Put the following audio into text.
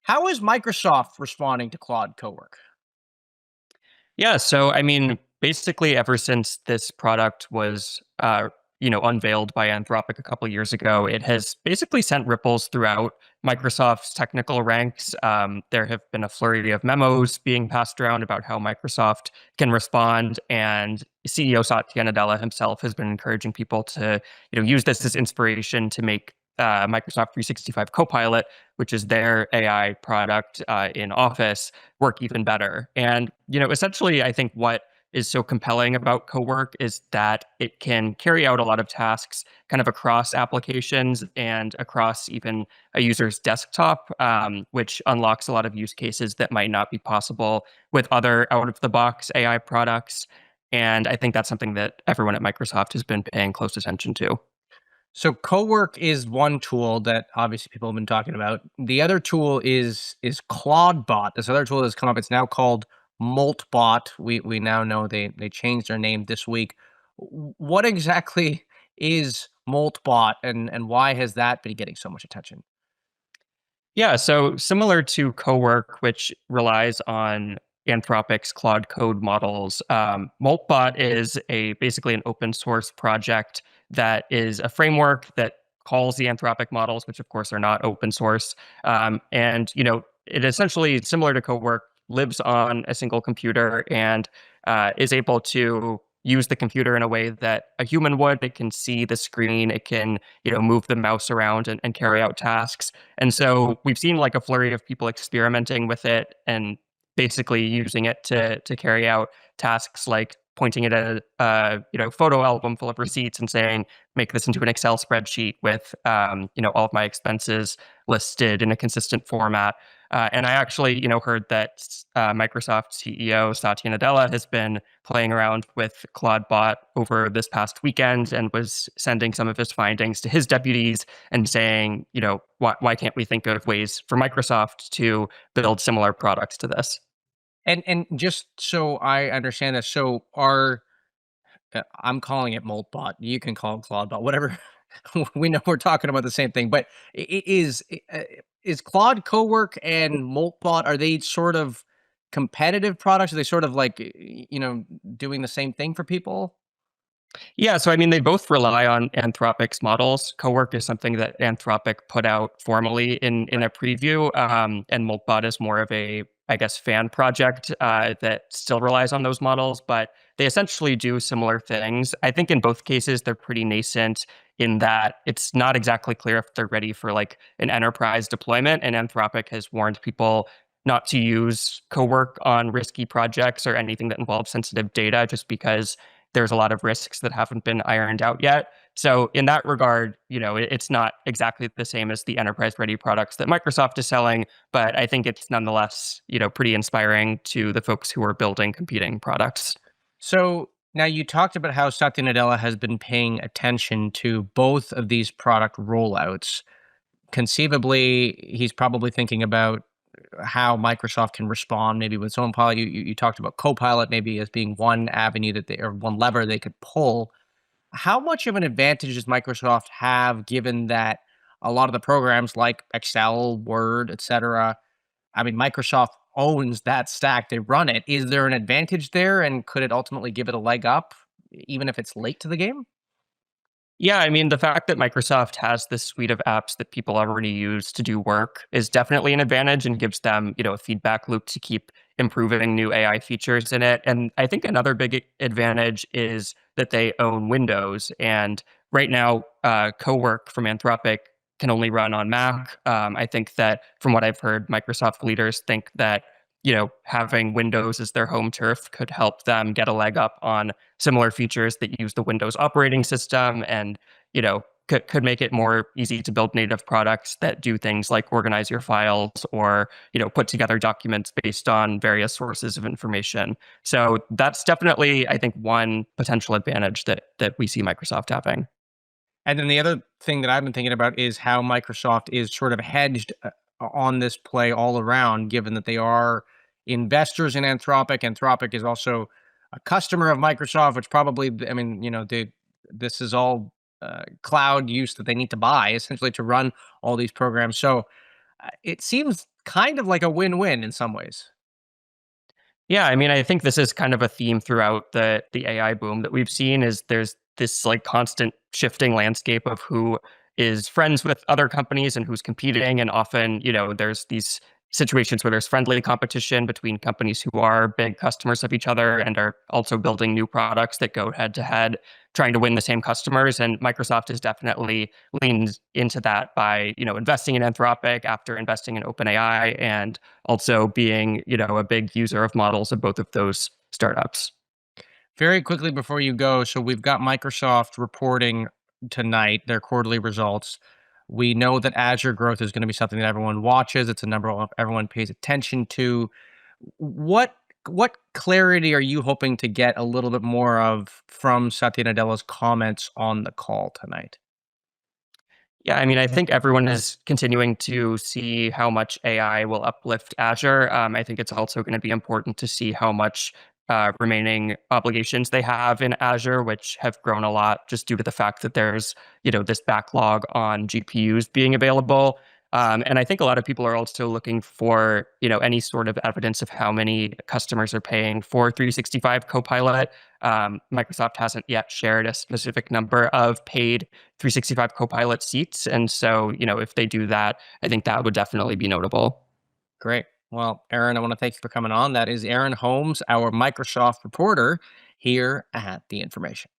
How is Microsoft responding to Claude Cowork? Yeah, so I mean, basically, ever since this product was, unveiled by Anthropic a couple years ago, it has basically sent ripples throughout Microsoft's technical ranks. There have been a flurry of memos being passed around about how Microsoft can respond, and CEO Satya Nadella himself has been encouraging people to, use this as inspiration to make Microsoft 365 Copilot, which is their AI product in Office, work even better. And, essentially, I think what is so compelling about Cowork is that it can carry out a lot of tasks kind of across applications and across even a user's desktop, which unlocks a lot of use cases that might not be possible with other out of the box AI products. And I think that's something that everyone at Microsoft has been paying close attention to. So Cowork is one tool that obviously people have been talking about. The other tool is ClaudeBot. This other tool that's come up. It's now called Moltbot. We now know they changed their name this week. What exactly is Moltbot and why has that been getting so much attention? Yeah, so similar to Cowork, which relies on Anthropic's Claude Code models, Moltbot is a basically an open source project that is a framework that calls the Anthropic models, which of course are not open source. And it essentially similar to Cowork lives on a single computer and is able to use the computer in a way that a human would. It can see the screen, it can move the mouse around and carry out tasks. And so we've seen like a flurry of people experimenting with it and basically using it to carry out tasks like pointing it at a photo album full of receipts and saying, make this into an Excel spreadsheet with all of my expenses listed in a consistent format. And I actually heard that Microsoft CEO Satya Nadella has been playing around with ClaudeBot over this past weekend and was sending some of his findings to his deputies and saying, why can't we think of ways for Microsoft to build similar products to this? And just so I understand this, so are I'm calling it Moltbot. You can call it ClaudeBot, whatever. We know we're talking about the same thing, but is Claude Cowork and Moltbot, are they sort of competitive products? Are they sort of like doing the same thing for people? Yeah, so I mean, they both rely on Anthropic's models. Cowork is something that Anthropic put out formally in a preview, and Moltbot is more of a, I guess, fan project that still relies on those models, but they essentially do similar things. I think in both cases, they're pretty nascent in that it's not exactly clear if they're ready for like an enterprise deployment, and Anthropic has warned people not to use Cowork on risky projects or anything that involves sensitive data just because there's a lot of risks that haven't been ironed out yet. So in that regard, it's not exactly the same as the enterprise ready products that Microsoft is selling, but I think it's nonetheless, pretty inspiring to the folks who are building competing products. So now you talked about how Satya Nadella has been paying attention to both of these product rollouts. Conceivably, he's probably thinking about how Microsoft can respond maybe with its own pilot. You talked about Copilot maybe as being one avenue that they or one lever they could pull. How much of an advantage does Microsoft have given that a lot of the programs like Excel, Word, etc. I mean, Microsoft owns that stack. They run it. Is there an advantage there, and could it ultimately give it a leg up, even if it's late to the game? Yeah, I mean, the fact that Microsoft has this suite of apps that people already use to do work is definitely an advantage and gives them, a feedback loop to keep improving new AI features in it. And I think another big advantage is that they own Windows. And right now, Cowork from Anthropic can only run on Mac. I think that from what I've heard, Microsoft leaders think that, having Windows as their home turf could help them get a leg up on similar features that use the Windows operating system and, could make it more easy to build native products that do things like organize your files or, put together documents based on various sources of information. So that's definitely, I think, one potential advantage that we see Microsoft having. And then the other thing that I've been thinking about is how Microsoft is sort of hedged on this play all around, given that they are investors in Anthropic. Anthropic is also a customer of Microsoft, which probably, I mean, this is all cloud use that they need to buy essentially to run all these programs. So it seems kind of like a win-win in some ways. Yeah, I mean, I think this is kind of a theme throughout the AI boom that we've seen is there's this like constant shifting landscape of who is friends with other companies and who's competing. And often, there's these situations where there's friendly competition between companies who are big customers of each other and are also building new products that go head to head, trying to win the same customers. And Microsoft has definitely leaned into that by, investing in Anthropic after investing in OpenAI and also being, a big user of models of both of those startups. Very quickly before you go, so we've got Microsoft reporting tonight their quarterly results. We know that Azure growth is going to be something that everyone watches. It's a number everyone pays attention to. What what clarity are you hoping to get a little bit more of from Satya Nadella's comments on the call tonight? Yeah, I mean, I think everyone is continuing to see how much AI will uplift Azure. I think it's also going to be important to see how much remaining obligations they have in Azure, which have grown a lot just due to the fact that there's, this backlog on GPUs being available. And I think a lot of people are also looking for, any sort of evidence of how many customers are paying for 365 Copilot. Microsoft hasn't yet shared a specific number of paid 365 Copilot seats. And so, if they do that, I think that would definitely be notable. Great. Well, Aaron, I want to thank you for coming on. That is Aaron Holmes, our Microsoft reporter here at The Information.